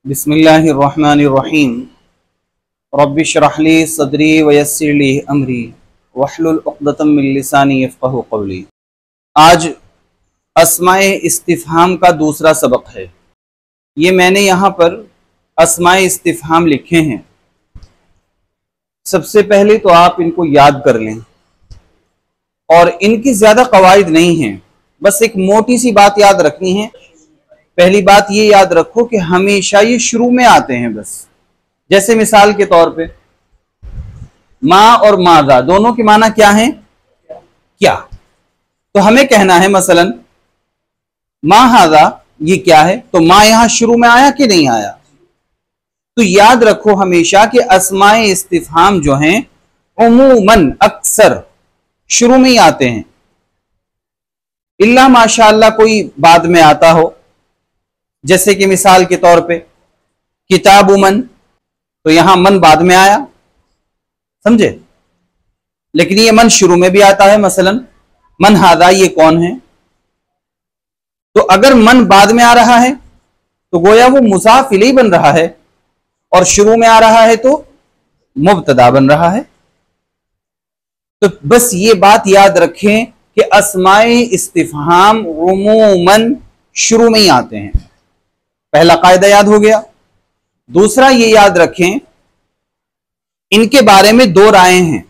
बिस्मिल्लाहिर्रहमानिर्रहीम रब्बिश्रह ली सदरी वयस्सिर ली अमरी वहलुल उक़दतम मिन लिसानी यफ़क़हू क़ौली। आज अस्माए इस्तिफ़हाम का दूसरा सबक है। ये मैंने यहाँ पर अस्माए इस्तिफ़हाम लिखे हैं। सबसे पहले तो आप इनको याद कर लें और इनकी ज़्यादा कवायद नहीं हैं, बस एक मोटी सी बात याद रखनी है। पहली बात ये याद रखो कि हमेशा ये शुरू में आते हैं। बस जैसे मिसाल के तौर पे माँ और मादा दोनों की माना क्या है? क्या। तो हमें कहना है मसलन माँ हादा, ये क्या है? तो माँ यहां शुरू में आया कि नहीं आया? तो याद रखो हमेशा कि अस्माए इस्तिफ़हाम जो हैं उमूमन अक्सर शुरू में ही आते हैं, इल्ला माशाअल्लाह कोई बाद में आता हो। जैसे कि मिसाल के तौर पे किताबु मन, तो यहां मन बाद में आया, समझे? लेकिन ये मन शुरू में भी आता है। मसलन मन हादा, ये कौन है? तो अगर मन बाद में आ रहा है तो गोया वो मुज़ाफ इलैहि बन रहा है, और शुरू में आ रहा है तो मुब्तदा बन रहा है। तो बस ये बात याद रखें कि अस्माए इस्तिफ़हाम उमूमन शुरू में ही आते हैं। पहला कायदा याद हो गया। दूसरा ये याद रखें, इनके बारे में दो रायें हैं।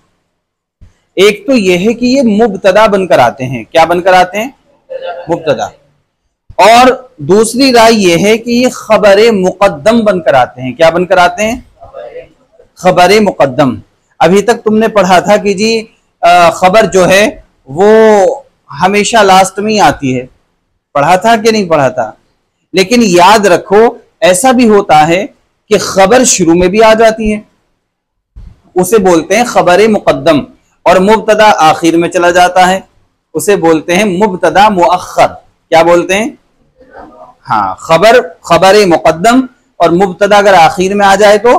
एक तो यह है कि ये मुब्तदा बनकर आते हैं। क्या बनकर आते हैं? मुब्तदा। और दूसरी राय यह है कि ये खबरे मुकद्दम बनकर आते हैं। क्या बनकर आते हैं? खबरे मुकद्दम। अभी तक तुमने पढ़ा था कि जी खबर जो है वो हमेशा लास्ट में ही आती है। पढ़ा था कि नहीं पढ़ा था? लेकिन याद रखो ऐसा भी होता है कि खबर शुरू में भी आ जाती है, उसे बोलते हैं खबरे मुकद्दम, और मुब्तदा आखिर में चला जाता है, उसे बोलते हैं मुब्तदा मुअख्खर। क्या बोलते हैं? हाँ, खबरे मुकद्दम और मुब्तदा अगर आखिर में आ जाए तो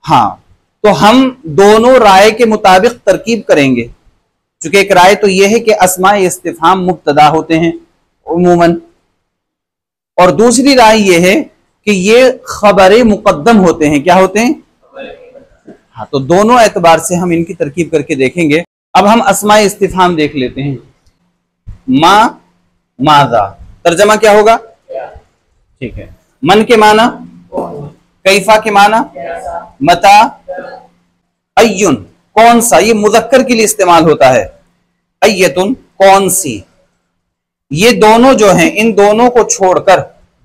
हाँ। तो हम दोनों राय के मुताबिक तरकीब करेंगे। चूंकि एक राय तो यह है कि अस्माए इस्तिफ़हाम मुब्तदा होते हैं उमूमन, और दूसरी राय यह है कि ये खबरे मुकद्दम होते हैं। क्या होते हैं? हाँ, तो दोनों एतबार से हम इनकी तरकीब करके देखेंगे। अब हम अस्माए इस्तिफ़हाम देख लेते हैं। माँ, मादा, तर्जमा क्या होगा? ठीक है। मन के माना, कैफा के माना, मता, अय्युन कौन सा, ये मुज़क्कर के लिए इस्तेमाल होता है। अय्यतुन कौन सी। ये दोनों जो हैं, इन दोनों को छोड़कर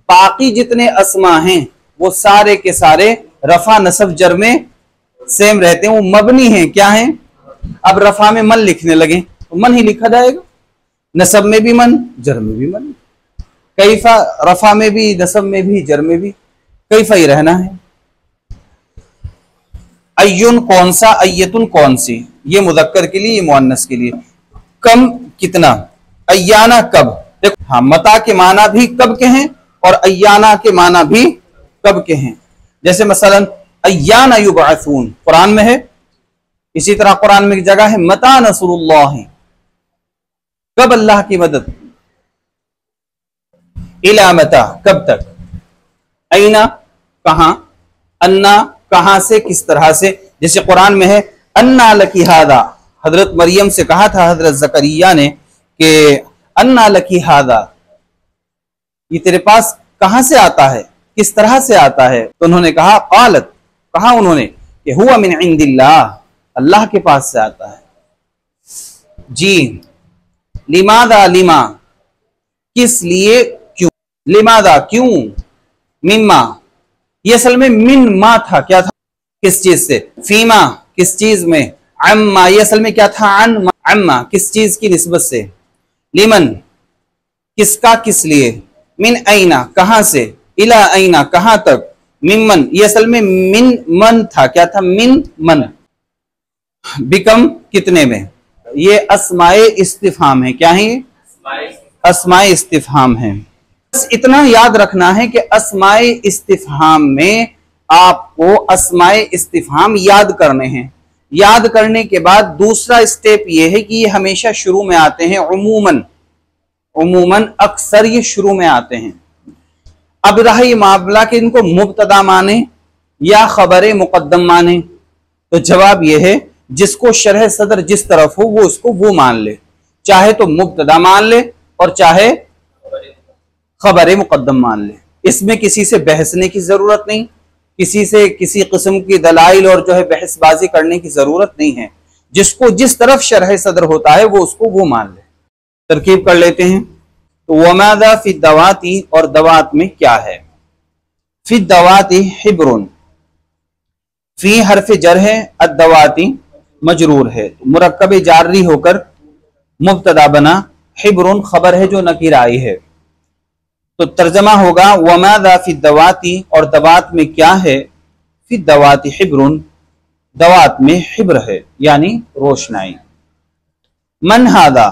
बाकी जितने अस्मा हैं वो सारे के सारे रफा नसब जर में सेम रहते हैं, वो मबनी हैं। क्या हैं? अब रफा में मन लिखने लगे तो मन ही लिखा जाएगा, नसब में भी मन, जर में भी मन। कैफा रफा में भी, नसब में भी, जर में भी कैफा ही रहना है। अय्युन कौन सा, अय्यतुन कौन सी, ये मुज़क्कर के लिए, ये मुअन्नस के लिए। कम कितना, अय्याना कब। देखो हाँ, मता के माना भी कब के हैं और अय्याना के माना भी कब के हैं। जैसे मसलन अय्याना युबअसून कुरान में है, इसी तरह कुरान में एक जगह है मता नसरुल्लाह, कब अल्लाह की मदद, इला मता कब तक, ऐना कहां, अन्ना कहां से, किस तरह से। जैसे कुरान में है अन्ना लकी हादा, हजरत मरियम से कहा था हजरत जकरिया ने कि अन्ना लकी हादा, ये तेरे पास कहां से आता है, किस तरह से आता है। तो उन्होंने कहा कालत, कहा उन्होंने कि हुआ मिन इंदिल्लाह, अल्लाह के पास से आता है। जी, लिमादा, लिमा किस लिए, क्यों, लिमादा क्यों, मिम्मा ये असल में मिन मा था। क्या था? किस चीज से, फीमा किस चीज में, अम्मा ये असल में क्या था, अन, अम्मा किस चीज की निस्बत से, लिमन किसका, किस लिए, मिन ऐना कहां से, इला ऐना कहां तक, मिमन ये असल में मिन मन था। क्या था? मिन मन। बिकम कितने में। ये अस्माए इस्तिफ़हाम है। क्या है? अस्माए इस्तिफ़हाम है। बस इतना याद रखना है कि अस्माए इस्तिफ़हाम में आपको अस्माए इस्तिफ़हाम याद करने हैं। याद करने के बाद दूसरा स्टेप यह है कि ये हमेशा शुरू में आते हैं उमूमन, उमूमन अक्सर ये शुरू में आते हैं। अब रहा ये मामला कि इनको मुब्तदा माने या खबर मुकद्दम माने, तो जवाब यह है जिसको शरह सदर जिस तरफ हो वो उसको वो मान ले, चाहे तो मुब्तदा मान ले और चाहे खबर मुकद्दम मान ले। इसमें किसी से बहसने की जरूरत नहीं, किसी से किसी किस्म की दलाइल और जो है बहसबाजी करने की जरूरत नहीं है। जिसको जिस तरफ शरह सदर होता है वो उसको वो मान ले। तरकीब कर लेते हैं। तो वमादा फी दवाती, और दवात में क्या है। फी दवाती हिब्रुन, फी हरफ जर है, अद्दवाती मजरूर है, तो मुरक्कब जारी होकर मुब्तदा बना, हिब्रुन खबर है जो नकीर आई है। तो तर्जमा होगा वमादा फी दवाती, और दवात में क्या है। फी दवाती हिब्रुन, दवात में हिब्र है यानी रोशनाई। मन हादा,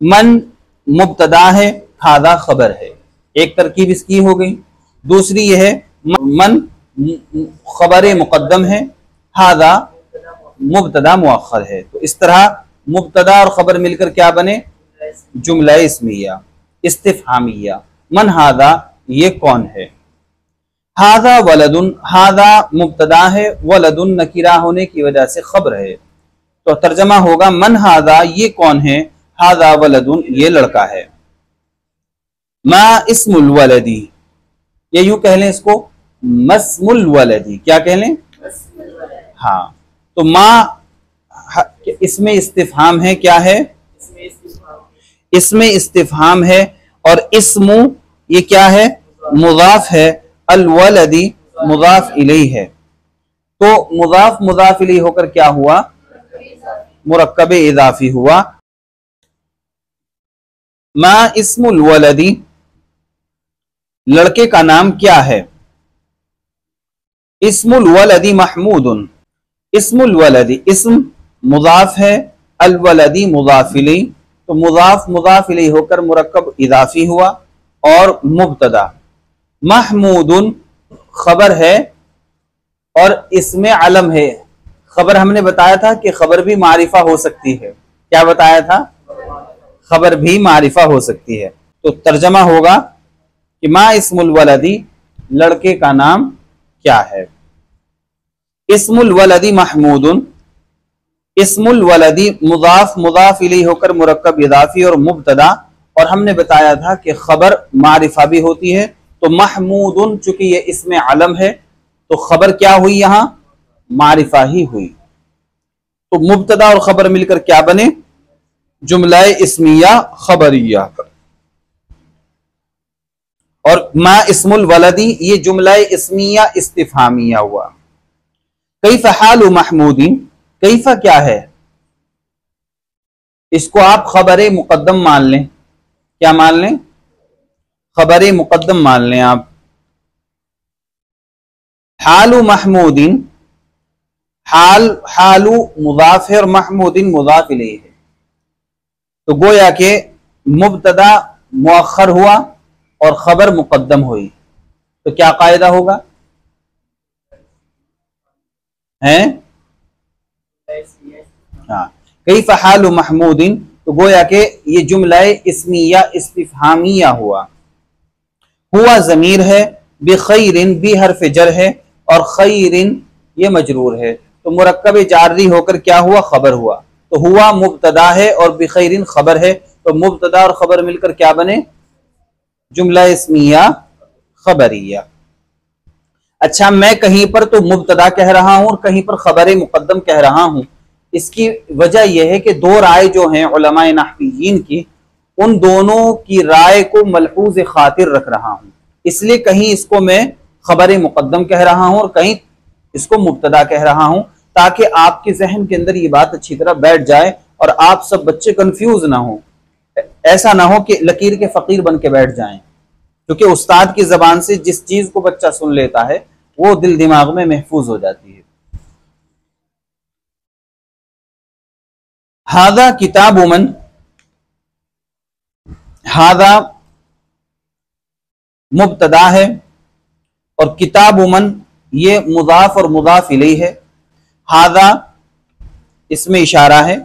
मन मुब्तदा है, हादा खबर है। एक तरकीब इसकी हो गई। दूसरी यह है मन खबर मुकद्दम है, हादा मुब्तदा मुअख्खर है। तो इस तरह मुब्तदा और खबर मिलकर क्या बने, जुमला इस्मिया इस्तिफहामिया। मन हादा, ये कौन है। हादा वलदुन, हादा मुब्तदा है, वलदुन नकीरा होने की वजह से खबर है। तो तर्जमा होगा मन हादा, ये कौन है, हादा वलदुन, ये लड़का है। मा इस्मुल वलदी, ये यूं कह लें इसको मस्मुल वलदी, क्या कह लें, हाँ। तो मा इसमें इस्तिफहाम है, क्या है, इसमें इस्तिफहाम है, और इस्मु ये क्या है, मुजाफ है, अल वलदी मुजाफ इलैहि है। तो मुजाफ मुजाफ इलैहि होकर क्या हुआ, मुरक्कब इजाफी हुआ। मा इस्मुल वलदी, लड़के का नाम क्या है। इस्मुल वलदी महमूदुन, इस्मुल वलदी इस्म मुजाफ है, अल वलदी मुजाफ इलैहि, तो मुजाफ मुजाफ इलैहि होकर मुरक्कब इजाफी हुआ और मुब्तदा। महमूदुन खबर है और इसमें अलम है। खबर हमने बताया था कि खबर भी मारिफा हो सकती है, क्या बताया था, खबर भी मारिफा हो सकती है। तो तर्जमा होगा कि मा इस्मुल वलदी, लड़के का नाम क्या है। इस्मुल वलदी महमूदुन, इस्मुल वलदी मुजाफ मुजाफ इलैहि होकर मुरक्कब इजाफी और मुब्तदा, और हमने बताया था कि खबर मारिफा भी होती है। तो महमूदुन चूंकि ये इसमें अलम है तो खबर क्या हुई, यहां मारिफा ही हुई। तो मुब्तदा और खबर मिलकर क्या बने, जुमला इस्मिया खबरिया। और मा इस्मुल वलदी, ये जुमला इस्मिया इस्तिफहामिया हुआ। कैफ हालु महमूदीन, कैफा क्या है, इसको आप खबर मुकद्दम मान लें, क्या मान लें, खबर मुकद्दम मान लें आप। हालु महमूदीन, हाल हालु मुजाफ है और महमूदीन मुजाफ इलैहि है। तो गोया के मुब्तदा मुअख्खर हुआ और खबर मुकद्दम हुई, तो क्या कायदा होगा, हैं, हाँ। कैफ हालु महमूदीन, तो गोया के ये जुमला इस्मिया इस्तिफहामिया हुआ। हुआ जमीर है, बिखैरिन भी हर्फ जर है, और खैरिन ये मजरूर है। तो मुरक्कब जारी होकर क्या हुआ, खबर हुआ। तो हुआ मुब्तदा है और बिखैरिन खबर है, तो मुब्तदा और खबर मिलकर क्या बने, जुमला इस्मिया खबरिया। अच्छा, मैं कहीं पर तो मुब्तदा कह रहा हूं और कहीं पर खबर मुकद्दम कह रहा हूं। इसकी वजह यह है कि दो राय जो हैं उलमाए नहवीयीन की, उन दोनों की राय को मलहूज खातिर रख रहा हूं। इसलिए कहीं इसको मैं खबर मुकद्दम कह रहा हूं और कहीं इसको मुब्तदा कह रहा हूं, ताकि आपके जहन के अंदर ये बात अच्छी तरह बैठ जाए और आप सब बच्चे कंफ्यूज ना हो। ऐसा ना हो कि लकीर के फकीर बन के बैठ जाएं, क्योंकि उस्ताद की जबान से जिस चीज को बच्चा सुन लेता है वो दिल दिमाग में महफूज हो जाती है। हादा किताब उमन, हादा मुब्तदा है और किताब उमन ये मुजाफ और मुजाफ इलैहि है। हादा इसमें इशारा है,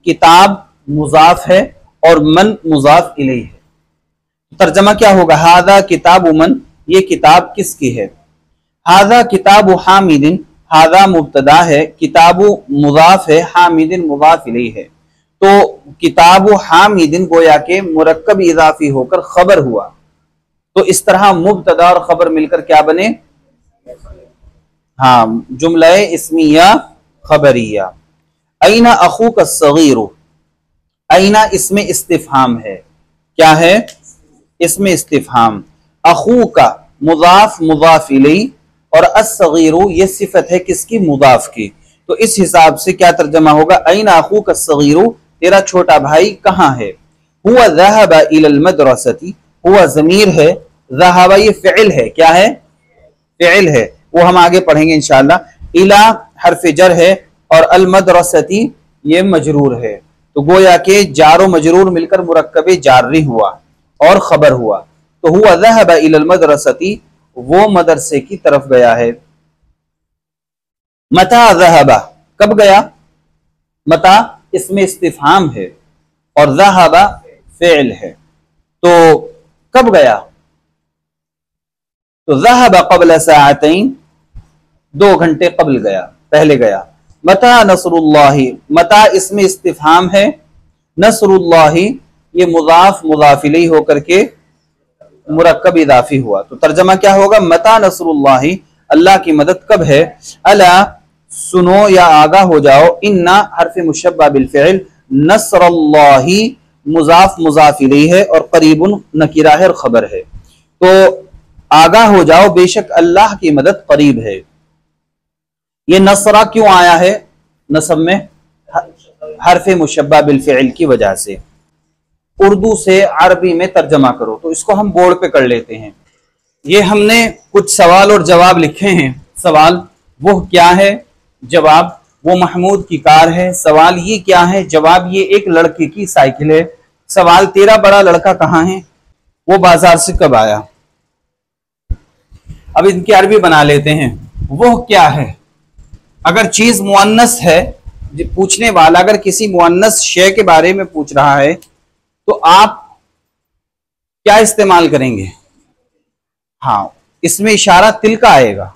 किताब मुजाफ है और मन मुजाफ इलैहि है। तर्जमा क्या होगा, हादा किताब उमन, ये किताब किसकी है। हाजा किताब हामिदिन, हाजा मुब्तदा है, किताबु मुजाफ है, हामिदिन मुजाफ इलैहि है। तो किताबु हामिदिन गोया के मुरक्कब इजाफी होकर खबर हुआ। तो इस तरह मुब्तदा और खबर मिलकर क्या बने, हाँ, जुमला इस्मिया खबरिया। ऐना अखूक अस्सगीरु, ऐना इसमें इस्तिफहाम है, क्या है, इसमें इस्तिफहाम। अखू का मुजाफ मुजाफ इलैहि और अस्सगीरु ये सिफत है किसकी, मुजाफ की। तो इस हिसाब से क्या तर्जमा होगा, ऐना अखूक अस्सगीरु, तेरा छोटा भाई कहाँ है। हुआ ज़हबा इलल मदरसती, हुआ ज़मीर है, ज़हबा ये फ़िल है, क्या है, फ़िल है, वो हम आगे पढ़ेंगे इंशाअल्लाह। इला हर्फ जर है और अल मदरसती ये मजरूर है। तो गोया के जारो मजरूर मिलकर मुरक्कब जारी हुआ और खबर हुआ। तो हुआ ज़हबा इलल मदरसती, वो मदरसे की तरफ गया है। मता ज़हबा, कब गया, मता इसमें इस्तिफहाम है और ज़हबा फ़िल है, तो कब गया, तो ज़हबा क़ब्ल साअतैन, 2 घंटे कबल गया, पहले गया। मता नसरुल्लाहि, मता इसमें इस्तिफहाम है, नसरुल्लाहि ये मुजाफ मुजाफ इलैहि होकर के मुरक्कब इदाफी हुआ। तो तर्जमा क्या होगा, मता नसरुल्लाहि, अल्लाह की मदद कब है। अला सुनो या आगा हो जाओ, इन्ना हर्फ मुशब्बा बिल फ़िल, नसरुल्लाहि मुजाफ मुजाफ इलैहि है और करीबुन नकीरा है और खबर है। तो आगा हो जाओ, बेशक अल्लाह की मदद करीब है। ये नसरा क्यों आया है नसब में, हर्फ मुशब्बा बिल फ़िल की वजह से। उर्दू से अरबी में तर्जमा करो, तो इसको हम बोर्ड पे कर लेते हैं। ये हमने कुछ सवाल और जवाब लिखे हैं। सवाल वो क्या है, जवाब वो महमूद की कार है। सवाल ये क्या है, जवाब ये एक लड़के की साइकिल है। सवाल तेरा बड़ा लड़का कहाँ है, वो बाजार से कब आया। अब इनकी अरबी बना लेते हैं। वो क्या है, अगर चीज मुअन्नस है, पूछने वाला अगर किसी मुअन्नस शय के बारे में पूछ रहा है तो आप क्या इस्तेमाल करेंगे, हाँ, इसमें इशारा तिल का आएगा।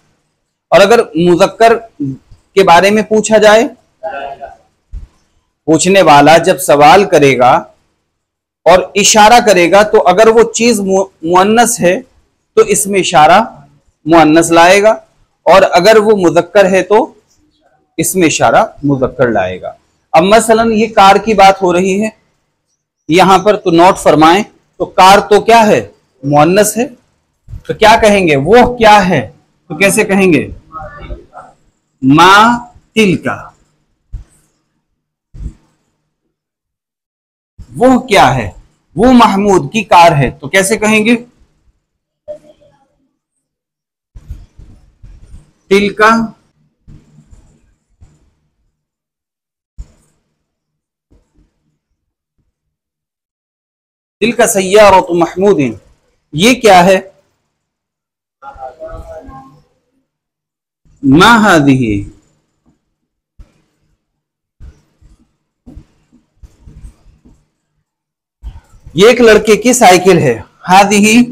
और अगर मुज़क्कर के बारे में पूछा जाए, पूछने वाला जब सवाल करेगा और इशारा करेगा, तो अगर वो चीज मुअन्नस है तो इसमें इशारा मुअन्नस लाएगा, और अगर वो मुज़क्कर है तो इसमें इशारा मुज़क्कर लाएगा। अब मसलन ये कार की बात हो रही है यहां पर, तो नोट फरमाएं। तो कार तो क्या है, मुअन्नस है, तो क्या कहेंगे, वो क्या है, तो कैसे कहेंगे, मा तिल का। वो क्या है, वो महमूद की कार है, तो कैसे कहेंगे, तिल का तिल का सय्यारतु महमूदिन, ये क्या है, मा हादिही, ये एक लड़के की साइकिल है। हादिही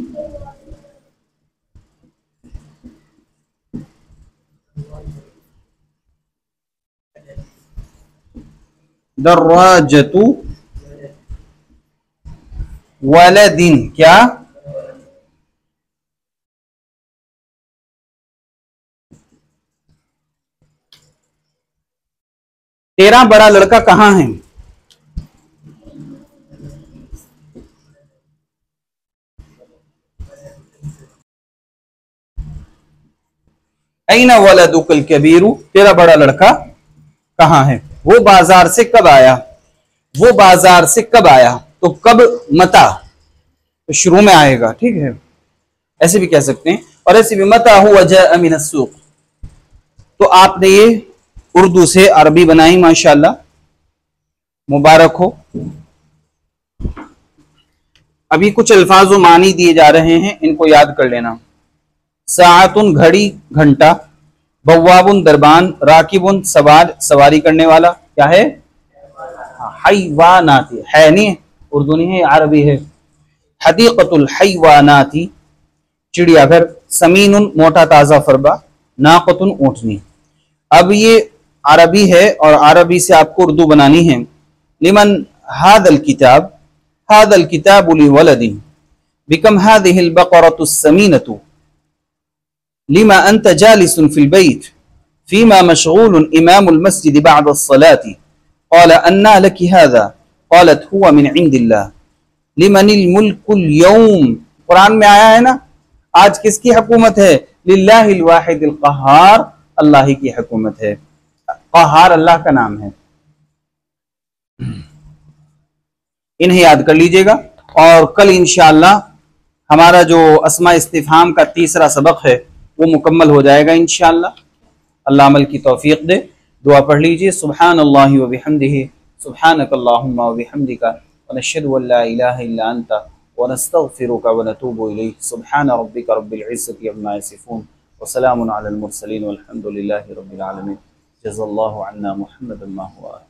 दर्राजतु वलदिन, क्या, तेरा बड़ा लड़का कहां है, ऐना वलदुकल कबीरु, तेरा बड़ा लड़का कहां है। वो बाजार से कब आया, वो बाजार से कब आया, तो कब मता, तो शुरू में आएगा, ठीक है, ऐसे भी कह सकते हैं। और ऐसे भी मता हुआ जाअ मिन अस्सूक। तो आपने ये उर्दू से अरबी बनाई, माशाल्लाह, मुबारक हो। अभी कुछ अल्फाज व मानी दिए जा रहे हैं, इनको याद कर लेना। साअतुन घड़ी घंटा, बव्वाबुन दरबान, राकिबुन सवार सवारी करने वाला, क्या है, हैवानाती, है नहीं, उर्दू नहीं है, अरबी है। हदीक़तुल हैवानाती, चिड़ियाघर, समीनुन मोटा ताज़ा फरबा, नाक़तुन ऊँटनी। अब ये अरबी है और अरबी से आपको उर्दू बनानी है। लिमन हादल किताब, हादल किताब लिवलदी, बिकम हादिहिल बक़रतुस समीनतु, लिमा अंत जालिसुन फिल बैत, फीमा मशगूलुन इमामुल मस्जिद बअदस-सलाति, क़ाल अन्ना लकी हाज़ा, क़ालत हुवा मिन इंदिल्लाह, लिमनिल मुल्कुल यौम। कुरान में आया है ना, आज किसकी हुकूमत है? लिल्लाहिल वाहिदिल क़हार, अल्लाह ही की हुकूमत है। क़हार अल्लाह का नाम है। इन्हें याद कर लीजिएगा। और कल इंशाअल्लाह हमारा जो अस्मा इस्तिफ़हाम का तीसरा सबक है वो मुकम्मल हो जाएगा इंशाअल्लाह। अल्लाह अमल की तौफीक दे। दुआ पढ़ लीजिए। सुब्हानल्लाहि व बिहम्दिही, सुब्हानकल्लाहुम्मा व बिहम्दिका, व नशहदु अल्ला इलाहा इल्ला अंता, व नस्तगफिरुका व नतूबु इलैक। सुब्हान रब्बिका रब्बिल इज़्ज़ति अम्मा यसिफून, व सलामुन अलल मुरसलीन, वल्हम्दुलिल्लाहि रब्बिल आलमीन। जज़ाल्लाहु अन्ना मुहम्मदन मा हुवा।